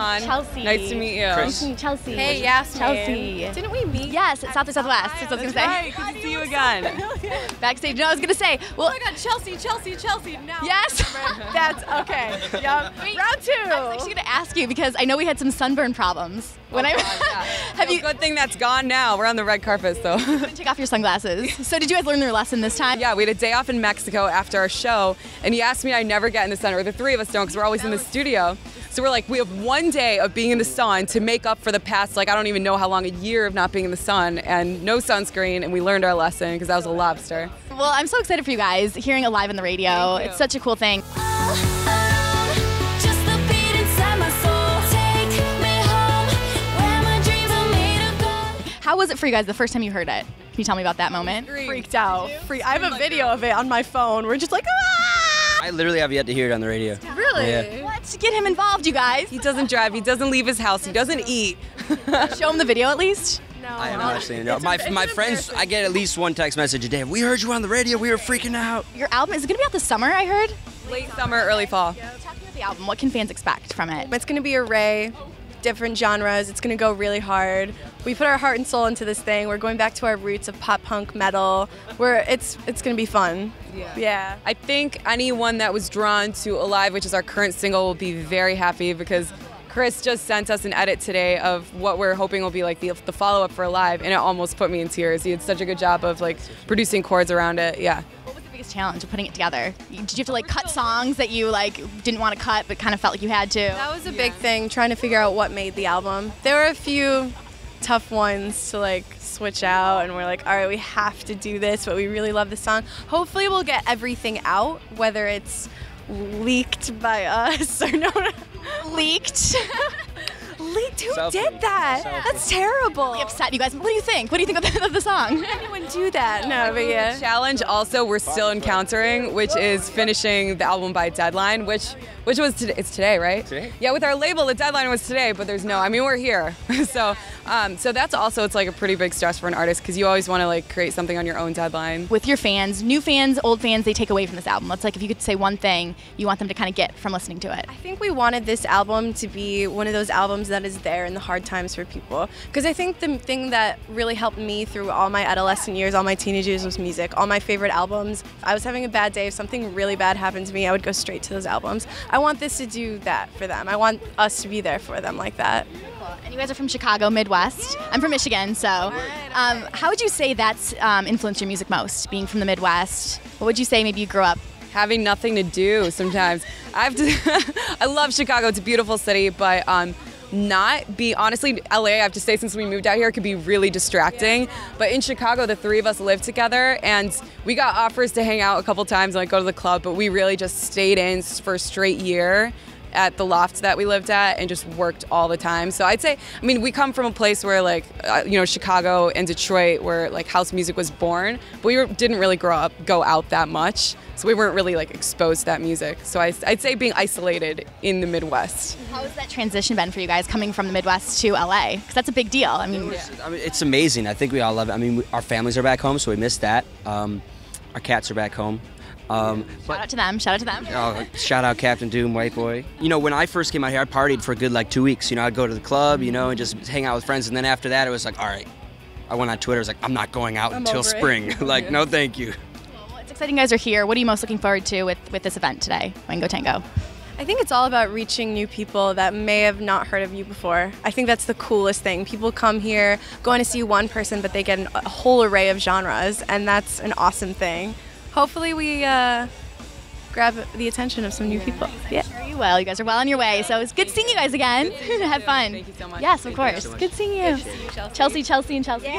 on. Chelsea. Nice to meet you. Chris. Chelsea. Hey, Yasmin. Chelsea. Didn't we meet? Yes, at South by Southwest. That's what I was going to say. Right, good to see you again. Backstage. No, I was going to say. Well, Oh my God, Chelsea. Now. yes. That's okay. Yep. Wait, Round 2. I was actually going to ask you because I know we had some sunburn problems. When Have you? Good thing that's gone now. We're on the red carpet, so. Take off your sunglasses. So did you guys learn your lesson this time? Yeah, we had a day off in Mexico after our show, and he asked me I never get in the sun, or the three of us don't, because we're always in the studio. So we're like, we have one day of being in the sun to make up for the past, like, I don't even know how long, a year of not being in the sun and no sunscreen, and we learned our lesson because that was a lobster. Well, I'm so excited for you guys hearing it live on the radio. It's such a cool thing. How was it for you guys the first time you heard it? Can you tell me about that moment? Freaked out. I have a video of it on my phone. We're just like, ah! I literally have yet to hear it on the radio. Really? Yeah. Let's get him involved, you guys. He doesn't drive, he doesn't leave his house, he doesn't eat. Show him the video at least. No. I have not seen it. My friends, I get at least one text message a day. We heard you on the radio. We were freaking out. Your album, is it going to be out this summer, I heard? Late summer, early fall. Talking about the album, what can fans expect from it? It's going to be an array, different genres. It's going to go really hard. We put our heart and soul into this thing. We're going back to our roots of pop punk metal. It's going to be fun. Yeah. I think anyone that was drawn to Alive, which is our current single, will be very happy because Chris just sent us an edit today of what we're hoping will be like the follow-up for Alive, and it almost put me in tears. He had such a good job of like producing chords around it. Yeah. What was the biggest challenge of putting it together? Did you have to like cut songs that you like didn't want to cut but kind of felt like you had to? That was a big thing, trying to figure out what made the album. There were a few tough ones to like switch out, and we're like, all right, we have to do this, but we really love the song. Hopefully we'll get everything out, whether it's leaked by us or no. Leaked. Leaked? Who Selfie. did that? Selfie. That's terrible. Really upset. You guys, what do you think? What do you think of the song? Anyone do that? No, but yeah. Challenge also we're still encountering, which is finishing the album by deadline, which was today. It's today, right? Today? Yeah, with our label, the deadline was today, but there's no. I mean, we're here, so that's also it's like a pretty big stress for an artist because you always want to like create something on your own deadline. With your fans, new fans, old fans, they take away from this album. It's like if you could say one thing you want them to kind of get from listening to it. I think we wanted this album to be one of those albums that is there in the hard times for people. Because I think the thing that really helped me through all my adolescent years, all my teenage years, was music. All my favorite albums. If I was having a bad day, if something really bad happened to me, I would go straight to those albums. I want this to do that for them. I want us to be there for them like that. And you guys are from Chicago, Midwest. I'm from Michigan, so how would you say that's influenced your music most, being from the Midwest? What would you say maybe you grew up? Having nothing to do sometimes. I love Chicago. It's a beautiful city, but honestly, LA, I have to say, since we moved out here, it could be really distracting. But in Chicago, the three of us lived together, and we got offers to hang out a couple times and like go to the club, but we really just stayed in for a straight year at the loft that we lived at and just worked all the time. So I'd say, I mean, we come from a place where like, Chicago and Detroit where like house music was born, but we didn't really go out that much. So we weren't really like exposed to that music. So I'd say being isolated in the Midwest. How has that transition been for you guys coming from the Midwest to LA? Because that's a big deal. I mean, It's amazing. I think we all love it. I mean, our families are back home, so we missed that. Our cats are back home. Shout out to them. Shout out to them. Shout out Captain Doom, white boy. When I first came out here, I partied for a good like 2 weeks. I'd go to the club, and just hang out with friends. And then after that, it was like, all right. I went on Twitter. I was like, I'm not going out until spring. Like, no, thank you. Well, it's exciting you guys are here. What are you most looking forward to with this event today, Wango Tango? I think it's all about reaching new people that may have not heard of you before. I think that's the coolest thing. People come here going to see one person, but they get a whole array of genres, and that's an awesome thing. Hopefully we grab the attention of some new people. Yeah. Sure you will. You guys are well on your way. So it's good seeing you guys again. Have fun. Thank you so much. Yes, of course. Good seeing you. Chelsea, and Chelsea.